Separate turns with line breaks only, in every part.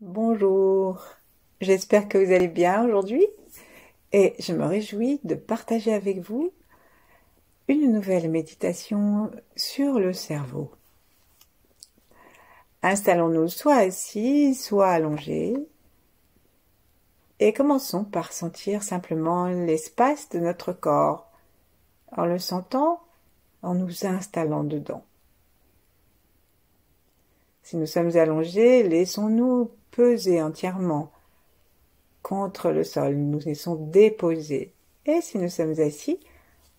Bonjour, j'espère que vous allez bien aujourd'hui et je me réjouis de partager avec vous une nouvelle méditation sur le cerveau. Installons-nous soit assis, soit allongés et commençons par sentir simplement l'espace de notre corps en le sentant, en nous installant dedans. Si nous sommes allongés, laissons-nous peser entièrement contre le sol, nous laissons déposer. Et si nous sommes assis,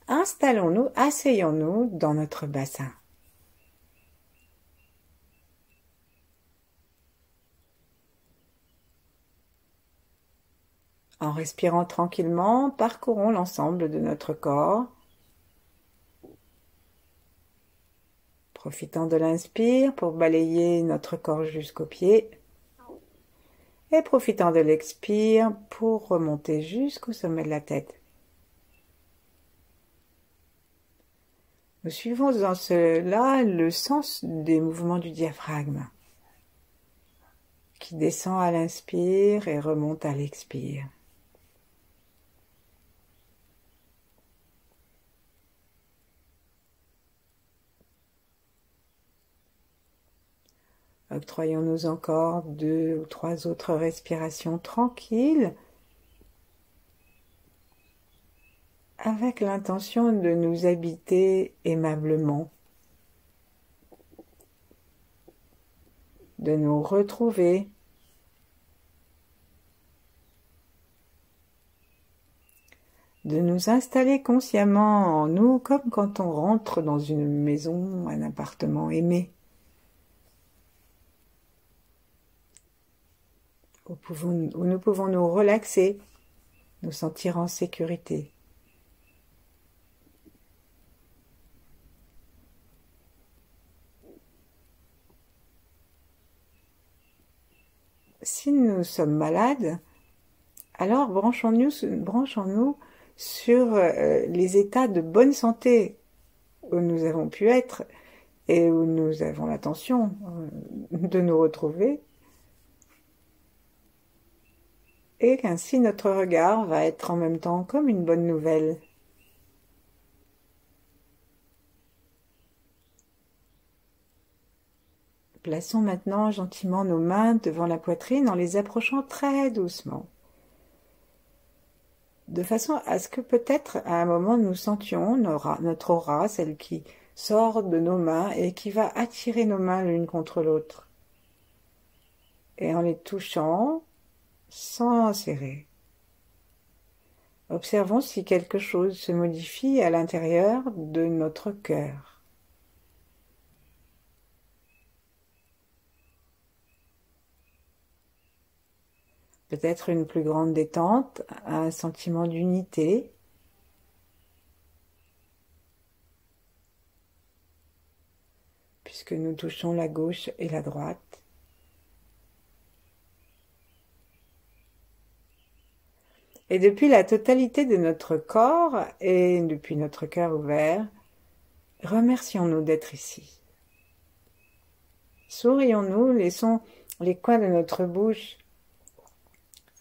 installons-nous, asseyons-nous dans notre bassin. En respirant tranquillement, parcourons l'ensemble de notre corps. Profitant de l'inspire pour balayer notre corps jusqu'aux pieds. Et profitant de l'expire pour remonter jusqu'au sommet de la tête. Nous suivons dans cela le sens des mouvements du diaphragme, qui descend à l'inspire et remonte à l'expire. Octroyons-nous encore 2 ou 3 autres respirations tranquilles avec l'intention de nous habiter aimablement, de nous retrouver, de nous installer consciemment en nous comme quand on rentre dans une maison, un appartement aimé. Où nous pouvons nous relaxer, nous sentir en sécurité. Si nous sommes malades, alors branchons-nous sur les états de bonne santé où nous avons pu être et où nous avons l'intention de nous retrouver. Et qu'ainsi notre regard va être en même temps comme une bonne nouvelle. Plaçons maintenant gentiment nos mains devant la poitrine en les approchant très doucement. De façon à ce que peut-être à un moment nous sentions notre aura, celle qui sort de nos mains et qui va attirer nos mains l'une contre l'autre. Et en les touchant, sans serrer. Observons si quelque chose se modifie à l'intérieur de notre cœur. Peut-être une plus grande détente, un sentiment d'unité. Puisque nous touchons la gauche et la droite. Et depuis la totalité de notre corps et depuis notre cœur ouvert, remercions-nous d'être ici. Sourions-nous, laissons les coins de notre bouche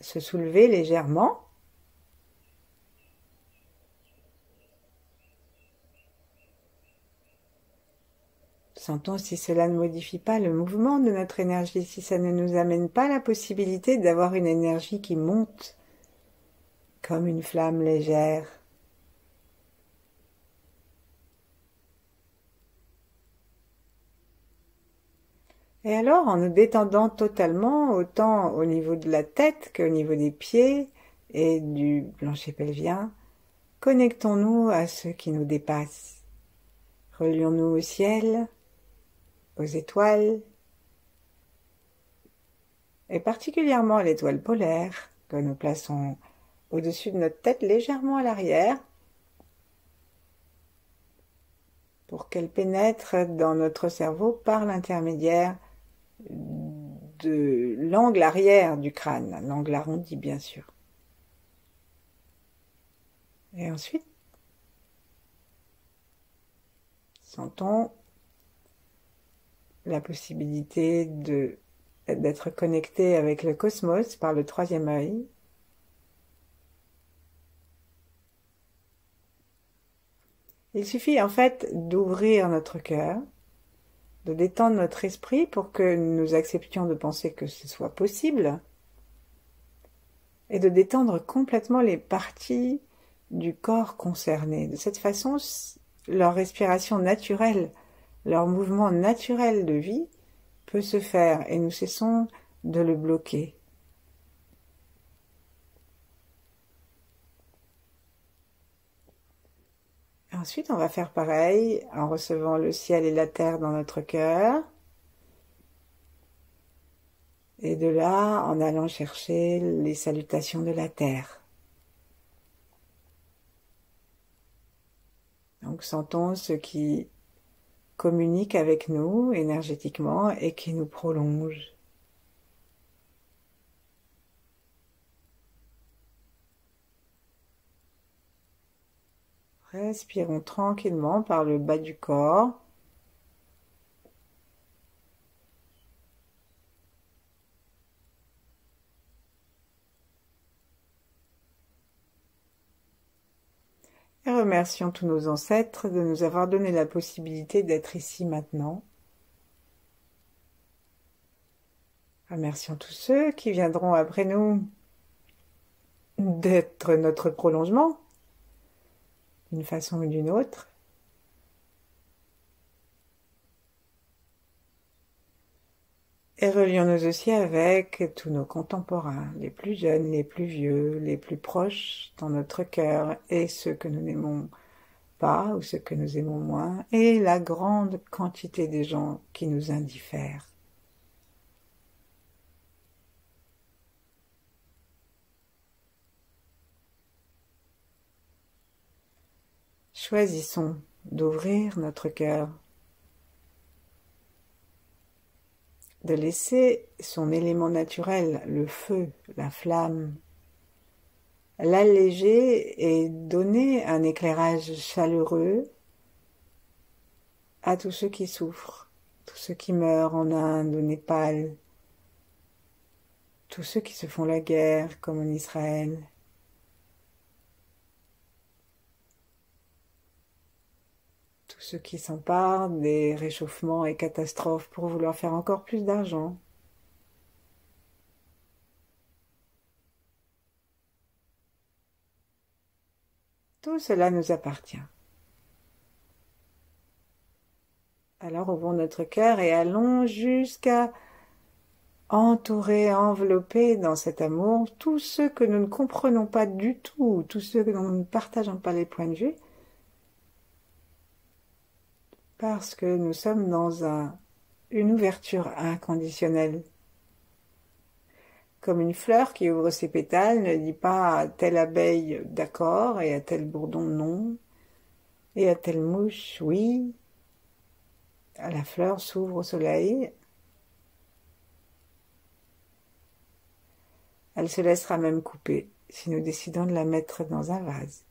se soulever légèrement. Sentons si cela ne modifie pas le mouvement de notre énergie, si ça ne nous amène pas la possibilité d'avoir une énergie qui monte comme une flamme légère. Et alors, en nous détendant totalement, autant au niveau de la tête qu'au niveau des pieds et du plancher pelvien, connectons-nous à ce qui nous dépasse. Relions-nous au ciel, aux étoiles, et particulièrement à l'étoile polaire, que nous plaçons au-dessus de notre tête, légèrement à l'arrière, pour qu'elle pénètre dans notre cerveau par l'intermédiaire de l'angle arrière du crâne, l'angle arrondi bien sûr. Et ensuite, sentons la possibilité de d'être connecté avec le cosmos par le troisième œil. Il suffit en fait d'ouvrir notre cœur, de détendre notre esprit pour que nous acceptions de penser que ce soit possible, et de détendre complètement les parties du corps concernées. De cette façon, leur respiration naturelle, leur mouvement naturel de vie peut se faire et nous cessons de le bloquer. Ensuite, on va faire pareil en recevant le ciel et la terre dans notre cœur. Et de là, en allant chercher les salutations de la terre. Donc, sentons ce qui communique avec nous énergétiquement et qui nous prolonge. Respirons tranquillement par le bas du corps. Et remercions tous nos ancêtres de nous avoir donné la possibilité d'être ici maintenant. Remercions tous ceux qui viendront après nous d'être notre prolongement, d'une façon ou d'une autre. Et relions-nous aussi avec tous nos contemporains, les plus jeunes, les plus vieux, les plus proches dans notre cœur, et ceux que nous n'aimons pas ou ceux que nous aimons moins, et la grande quantité des gens qui nous indiffèrent. Choisissons d'ouvrir notre cœur, de laisser son élément naturel, le feu, la flamme, l'alléger et donner un éclairage chaleureux à tous ceux qui souffrent, tous ceux qui meurent en Inde, au Népal, tous ceux qui se font la guerre comme en Israël. Tous ceux qui s'emparent des réchauffements et catastrophes pour vouloir faire encore plus d'argent. Tout cela nous appartient. Alors ouvrons notre cœur et allons jusqu'à entourer, envelopper dans cet amour tous ceux que nous ne comprenons pas du tout, tous ceux dont nous ne partageons pas les points de vue, parce que nous sommes dans une ouverture inconditionnelle. Comme une fleur qui ouvre ses pétales ne dit pas à telle abeille d'accord et à tel bourdon non, et à telle mouche oui. La fleur s'ouvre au soleil. Elle se laissera même couper si nous décidons de la mettre dans un vase.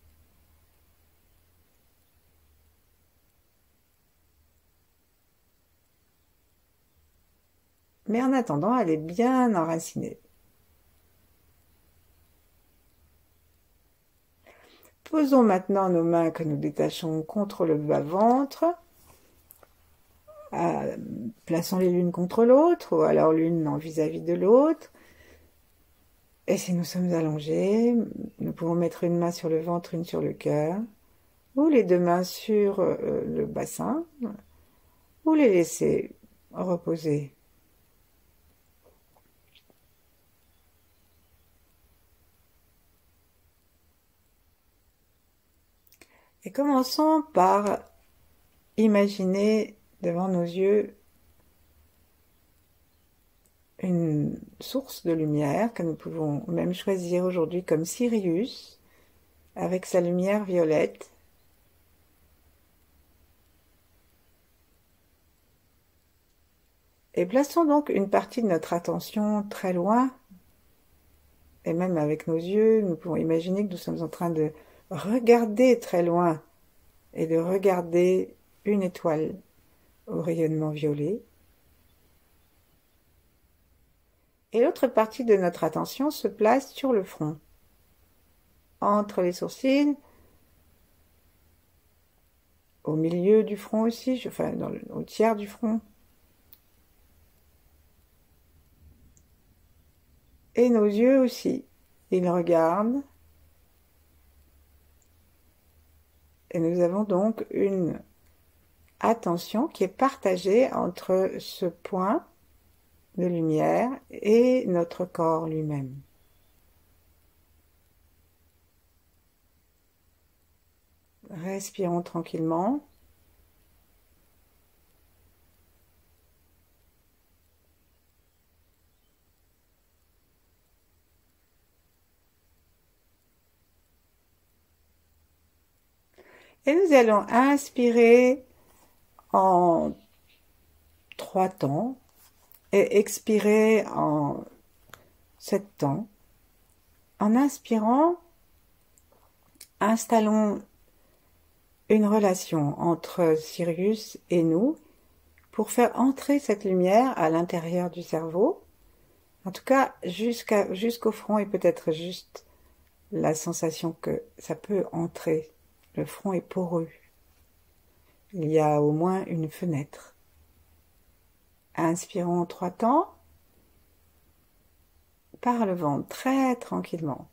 Mais en attendant, elle est bien enracinée. Posons maintenant nos mains que nous détachons contre le bas-ventre. Plaçons les l'une contre l'autre, ou alors l'une en vis-à-vis de l'autre. Et si nous sommes allongés, nous pouvons mettre une main sur le ventre, une sur le cœur, ou les deux mains sur le bassin, ou les laisser reposer. Et commençons par imaginer devant nos yeux une source de lumière que nous pouvons même choisir aujourd'hui comme Sirius, avec sa lumière violette. Et plaçons donc une partie de notre attention très loin, et même avec nos yeux, nous pouvons imaginer que nous sommes en train de regarder très loin, et de regarder une étoile au rayonnement violet. Et l'autre partie de notre attention se place sur le front, entre les sourcils, au milieu du front aussi, enfin au tiers du front. Et nos yeux aussi. Ils regardent. Et nous avons donc une attention qui est partagée entre ce point de lumière et notre corps lui-même. Respirons tranquillement. Et nous allons inspirer en 3 temps et expirer en 7 temps. En inspirant, installons une relation entre Sirius et nous pour faire entrer cette lumière à l'intérieur du cerveau, en tout cas jusqu'au front, et peut-être juste la sensation que ça peut entrer. Le front est poreux. Il y a au moins une fenêtre. Inspirons 3 temps par le ventre, très tranquillement.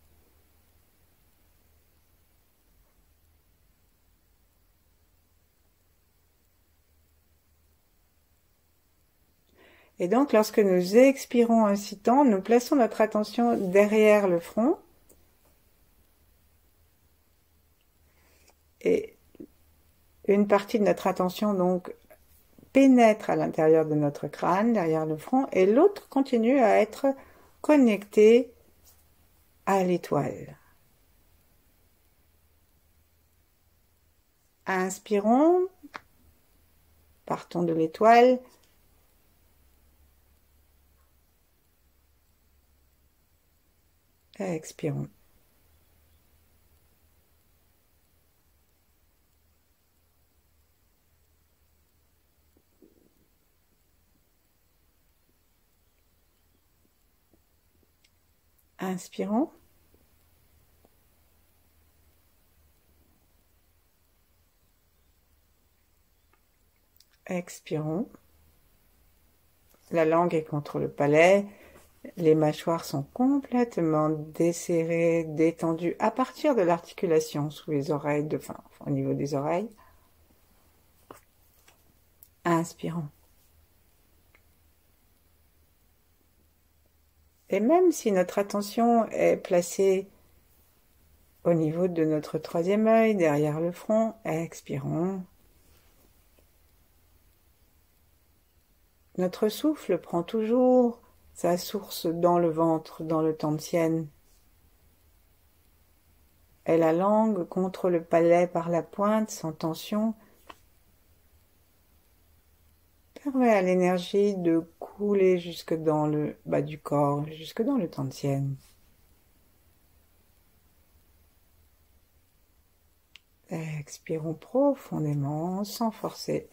Et donc, lorsque nous expirons un 6 temps, nous plaçons notre attention derrière le front et une partie de notre attention donc pénètre à l'intérieur de notre crâne, derrière le front, et l'autre continue à être connectée à l'étoile. Inspirons, partons de l'étoile, expirons. Inspirons. Expirons. La langue est contre le palais. Les mâchoires sont complètement desserrées, détendues à partir de l'articulation sous les oreilles, enfin, au niveau des oreilles. Inspirons. Et même si notre attention est placée au niveau de notre 3e œil, derrière le front, expirons. Notre souffle prend toujours sa source dans le ventre, dans le tantien. Et la langue contre le palais par la pointe, sans tension, permet à l'énergie de couler jusque dans le bas du corps, jusque dans le tantien. Expirons profondément, sans forcer.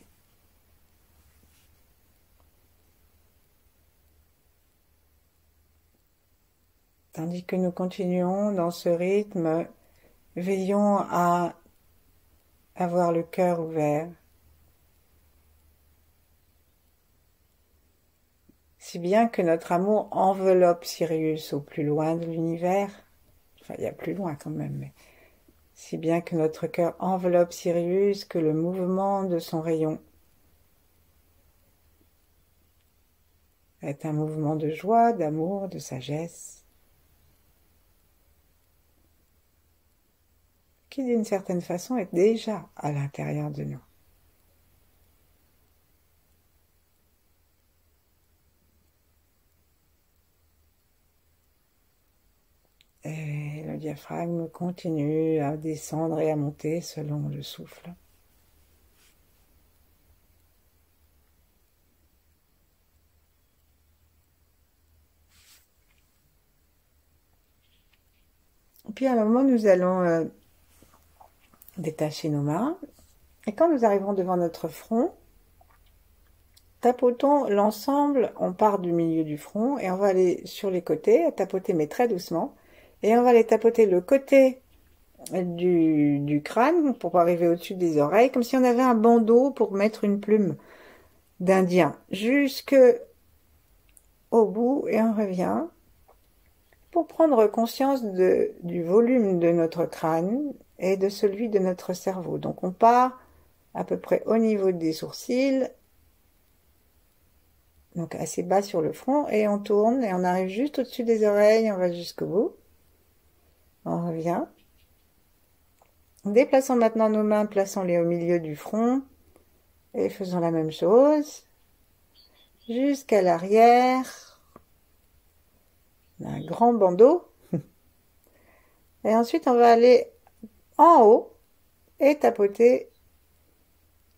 Tandis que nous continuons dans ce rythme, veillons à avoir le cœur ouvert, si bien que notre amour enveloppe Sirius au plus loin de l'univers. Enfin, il y a plus loin quand même, mais si bien que notre cœur enveloppe Sirius, que le mouvement de son rayon est un mouvement de joie, d'amour, de sagesse, qui d'une certaine façon est déjà à l'intérieur de nous. Et le diaphragme continue à descendre et à monter selon le souffle. Et puis à un moment, nous allons détacher nos mains. Et quand nous arriverons devant notre front, tapotons l'ensemble, on part du milieu du front et on va aller sur les côtés, à tapoter mais très doucement. Et on va aller tapoter le côté du crâne pour arriver au-dessus des oreilles, comme si on avait un bandeau pour mettre une plume d'Indien jusque au bout et on revient pour prendre conscience du volume de notre crâne et de celui de notre cerveau. Donc on part à peu près au niveau des sourcils, donc assez bas sur le front, et on tourne et on arrive juste au-dessus des oreilles, on va jusqu'au bout. On revient. Déplaçons maintenant nos mains, plaçons-les au milieu du front et faisons la même chose jusqu'à l'arrière. Un grand bandeau. Et ensuite, on va aller en haut et tapoter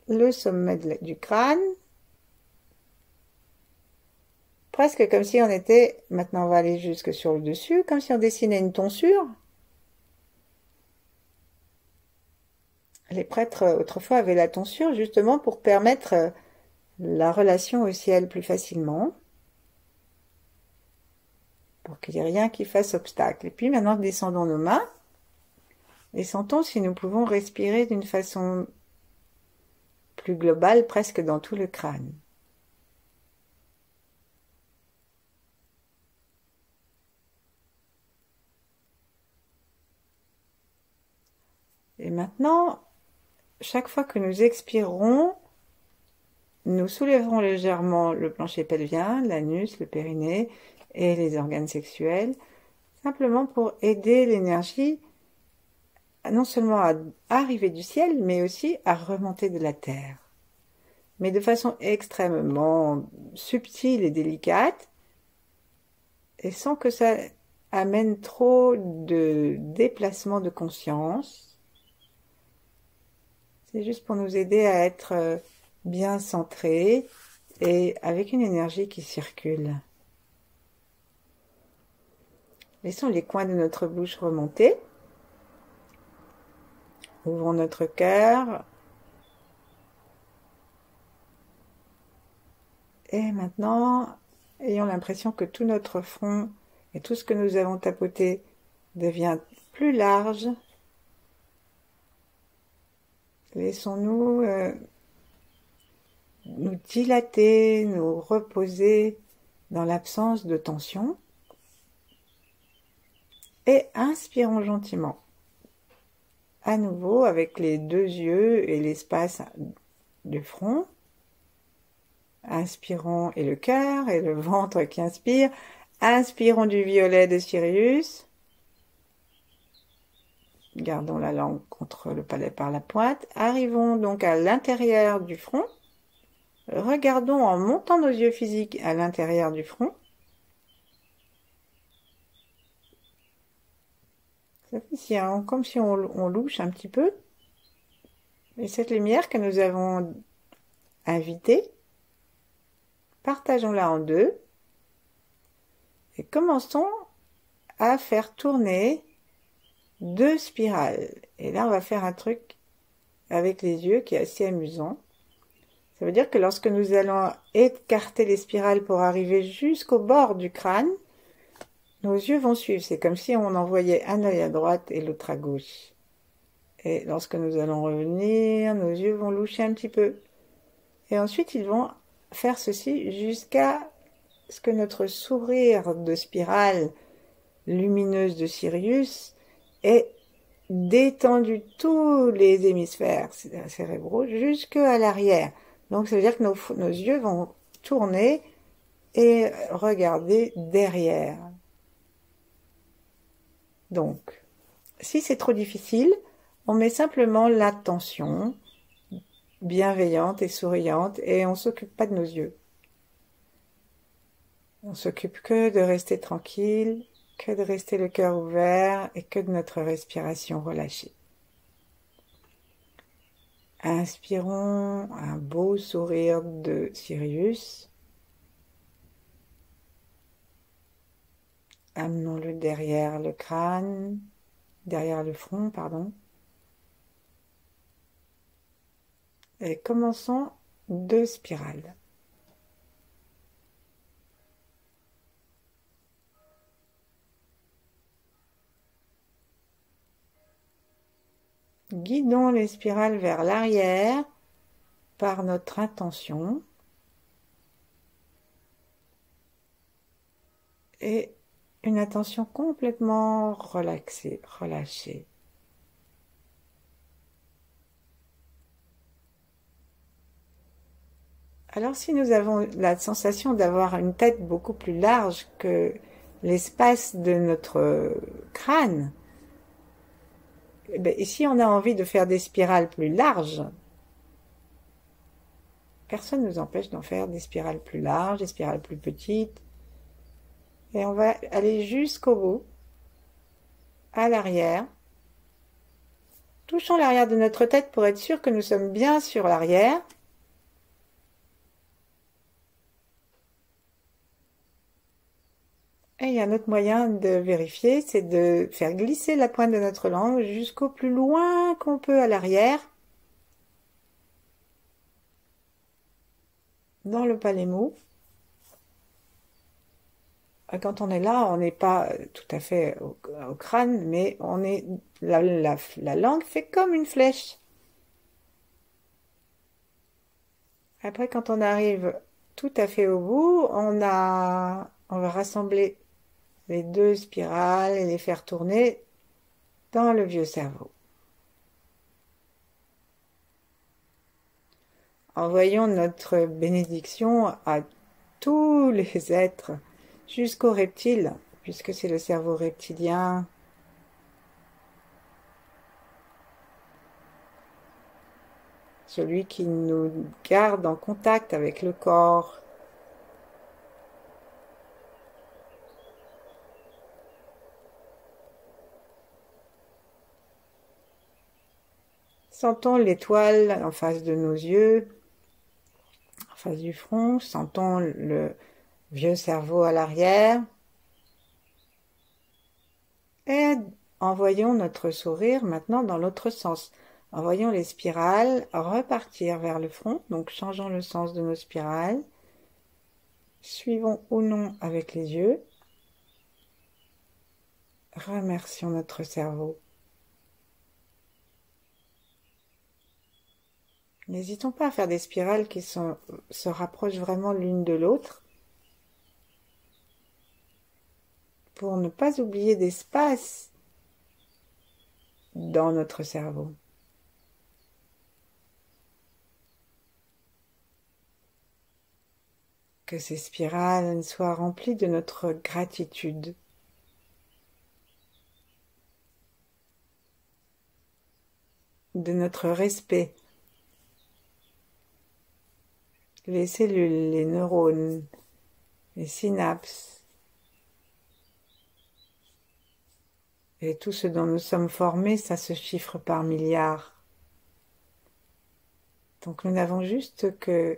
le sommet du crâne. Presque comme si on était... Maintenant, on va aller jusque sur le dessus, comme si on dessinait une tonsure. Les prêtres, autrefois, avaient la tonsure justement pour permettre la relation au ciel plus facilement. Pour qu'il n'y ait rien qui fasse obstacle. Et puis maintenant, descendons nos mains et sentons si nous pouvons respirer d'une façon plus globale, presque dans tout le crâne. Et maintenant, chaque fois que nous expirerons, nous soulèverons légèrement le plancher pelvien, l'anus, le périnée et les organes sexuels, simplement pour aider l'énergie non seulement à arriver du ciel, mais aussi à remonter de la terre. Mais de façon extrêmement subtile et délicate, et sans que ça amène trop de déplacement de conscience. C'est juste pour nous aider à être bien centrés et avec une énergie qui circule. Laissons les coins de notre bouche remonter. Ouvrons notre cœur. Et maintenant, ayons l'impression que tout notre front et tout ce que nous avons tapoté devient plus large. Laissons-nous nous dilater, nous reposer dans l'absence de tension. Et inspirons gentiment. À nouveau avec les deux yeux et l'espace du front. Inspirons et le cœur et le ventre qui inspire. Inspirons du violet de Sirius. Gardons la langue contre le palais par la pointe. Arrivons donc à l'intérieur du front. Regardons en montant nos yeux physiques à l'intérieur du front. Ça fait comme si on louche un petit peu. Et cette lumière que nous avons invitée, partageons-la en deux. Et commençons à faire tourner 2 spirales. Et là, on va faire un truc avec les yeux qui est assez amusant. Ça veut dire que lorsque nous allons écarter les spirales pour arriver jusqu'au bord du crâne, nos yeux vont suivre. C'est comme si on envoyait un œil à droite et l'autre à gauche. Et lorsque nous allons revenir, nos yeux vont loucher un petit peu. Et ensuite, ils vont faire ceci jusqu'à ce que notre sourire de spirale lumineuse de Sirius ait détendu tous les hémisphères cérébraux jusqu'à l'arrière. Donc, ça veut dire que nos yeux vont tourner et regarder derrière. Donc, si c'est trop difficile, on met simplement l'attention bienveillante et souriante et on s'occupe pas de nos yeux. On s'occupe que de rester tranquille, que de rester le cœur ouvert et que de notre respiration relâchée. Inspirons un beau sourire de Sirius. Amenons-le derrière le crâne, derrière le front, pardon. Et commençons 2 spirales. Guidons les spirales vers l'arrière par notre intention et une attention complètement relaxée, relâchée. Alors si nous avons la sensation d'avoir une tête beaucoup plus large que l'espace de notre crâne, et si on a envie de faire des spirales plus larges, personne ne nous empêche d'en faire des spirales plus larges, des spirales plus petites. Et on va aller jusqu'au bout, à l'arrière. Touchons l'arrière de notre tête pour être sûr que nous sommes bien sur l'arrière. Et il y a un autre moyen de vérifier, c'est de faire glisser la pointe de notre langue jusqu'au plus loin qu'on peut à l'arrière, dans le palais mou. Quand on est là, on n'est pas tout à fait au crâne, mais on est la langue fait comme une flèche. Après, quand on arrive tout à fait au bout, on va rassembler les deux spirales et les faire tourner dans le vieux cerveau. Envoyons notre bénédiction à tous les êtres, jusqu'aux reptiles, puisque c'est le cerveau reptilien. Celui qui nous garde en contact avec le corps. Sentons l'étoile en face de nos yeux, en face du front. Sentons le vieux cerveau à l'arrière. Et envoyons notre sourire maintenant dans l'autre sens. Envoyons les spirales repartir vers le front. Donc changeons le sens de nos spirales. Suivons ou non avec les yeux. Remercions notre cerveau. N'hésitons pas à faire des spirales qui se rapprochent vraiment l'une de l'autre pour ne pas oublier d'espace dans notre cerveau. Que ces spirales soient remplies de notre gratitude. De notre respect. Les cellules, les neurones, les synapses et tout ce dont nous sommes formés, ça se chiffre par milliards. Donc nous n'avons juste que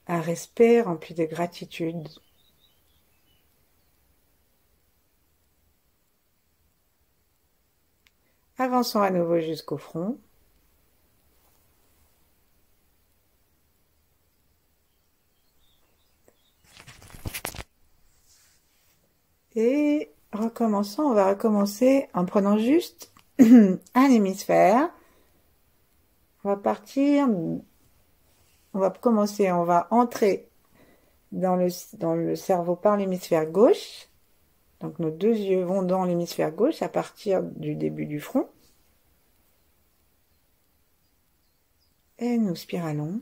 un respect rempli de gratitude. Avançons à nouveau jusqu'au front. Et recommençons, on va recommencer en prenant juste un hémisphère. On va partir, on va commencer, on va entrer dans le cerveau par l'hémisphère gauche. Donc nos deux yeux vont dans l'hémisphère gauche à partir du début du front. Et nous spiralons.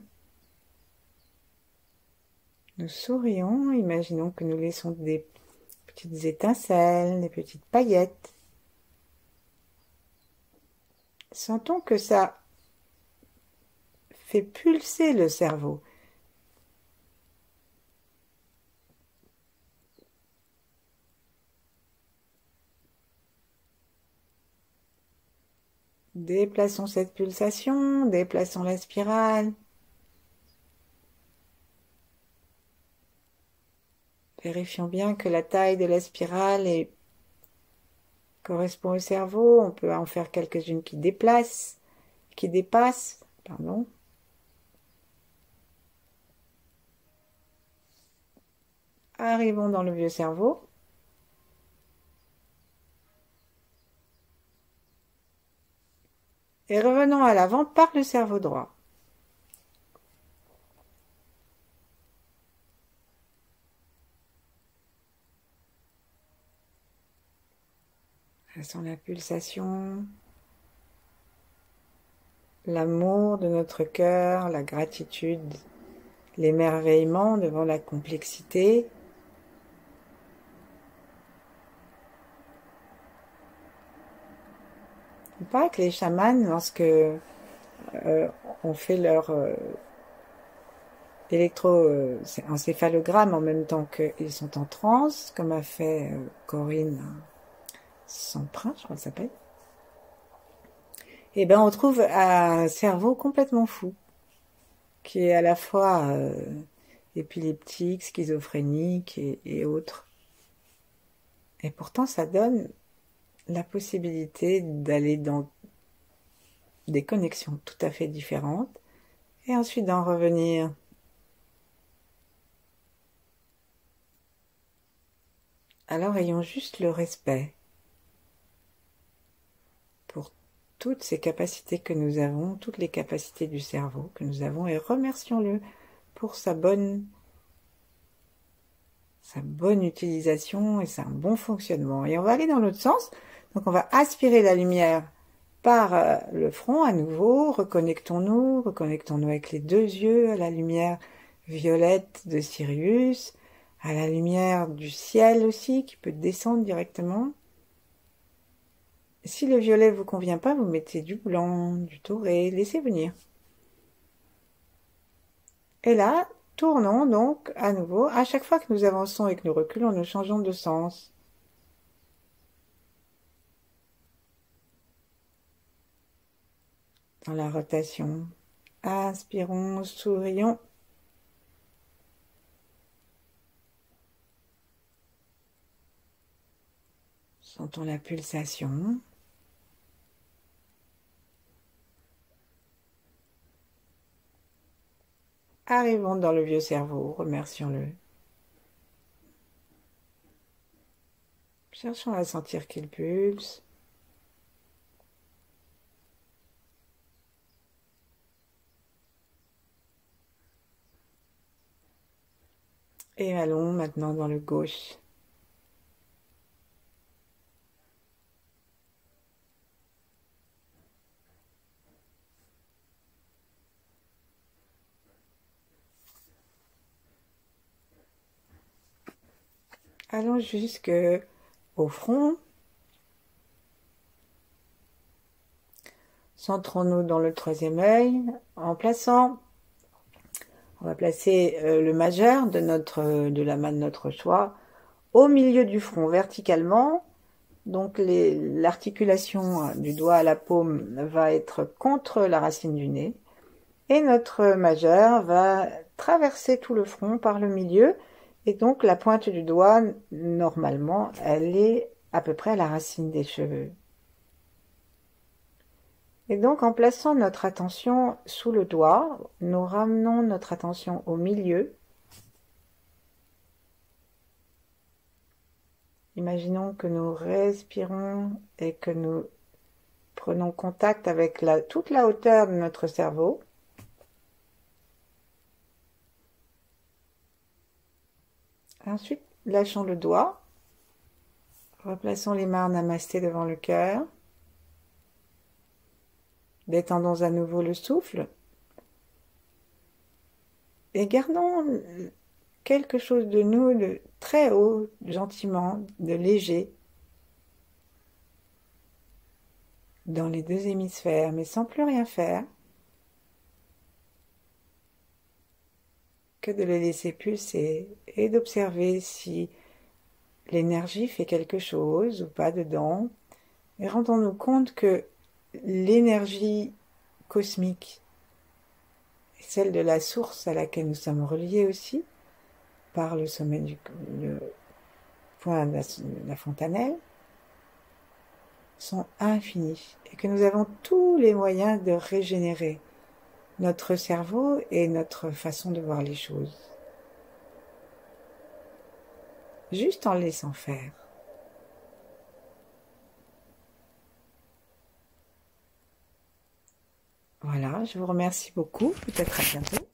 Nous sourions, imaginons que nous laissons des petites étincelles, des petites paillettes. Sentons que ça fait pulser le cerveau. Déplaçons cette pulsation, déplaçons la spirale. Vérifions bien que la taille de la spirale correspond au cerveau. On peut en faire quelques-unes qui dépassent, pardon. Arrivons dans le vieux cerveau. Et revenons à l'avant par le cerveau droit. Sens la pulsation, l'amour de notre cœur, la gratitude, l'émerveillement devant la complexité. Il paraît que les chamans, lorsque on fait leur électroencéphalogramme en même temps qu'ils sont en transe, comme a fait Corinne Samprin, je crois qu'elle s'appelle, et ben on trouve un cerveau complètement fou, qui est à la fois épileptique, schizophrénique et autres. Et pourtant, ça donne la possibilité d'aller dans des connexions tout à fait différentes et ensuite d'en revenir alors ayons juste le respect pour toutes ces capacités que nous avons, toutes les capacités du cerveau que nous avons, et remercions-le pour sa bonne utilisation et son bon fonctionnement. Et on va aller dans l'autre sens, donc on va aspirer la lumière par le front à nouveau, reconnectons-nous avec les deux yeux, à la lumière violette de Sirius, à la lumière du ciel aussi, qui peut descendre directement. Si le violet vous convient pas, vous mettez du blanc, du doré, laissez venir. Et là, tournons donc à nouveau. À chaque fois que nous avançons et que nous reculons, nous changeons de sens. Dans la rotation. Inspirons, sourions. Sentons la pulsation. Arrivons dans le vieux cerveau, remercions-le. Cherchons à sentir qu'il pulse. Et allons maintenant dans le gauche. Allons jusque au front. Centrons-nous dans le troisième œil en plaçant. On va placer le majeur de la main de notre choix au milieu du front verticalement. Donc l'articulation du doigt à la paume va être contre la racine du nez. Et notre majeur va traverser tout le front par le milieu. Et donc la pointe du doigt, normalement, elle est à peu près à la racine des cheveux. Et donc en plaçant notre attention sous le doigt, nous ramenons notre attention au milieu. Imaginons que nous respirons et que nous prenons contact avec toute la hauteur de notre cerveau. Ensuite, lâchons le doigt. Replaçons les mains en namasté devant le cœur. Détendons à nouveau le souffle. Et gardons quelque chose de nous, de très haut, gentiment, de léger, dans les deux hémisphères, mais sans plus rien faire, que de le laisser pulser et d'observer si l'énergie fait quelque chose ou pas dedans. Et rendons-nous compte que l'énergie cosmique est celle de la source à laquelle nous sommes reliés aussi, par le sommet le point de la fontanelle, sont infinis et que nous avons tous les moyens de régénérer notre cerveau et notre façon de voir les choses, juste en laissant faire. Voilà, je vous remercie beaucoup. Peut-être à bientôt.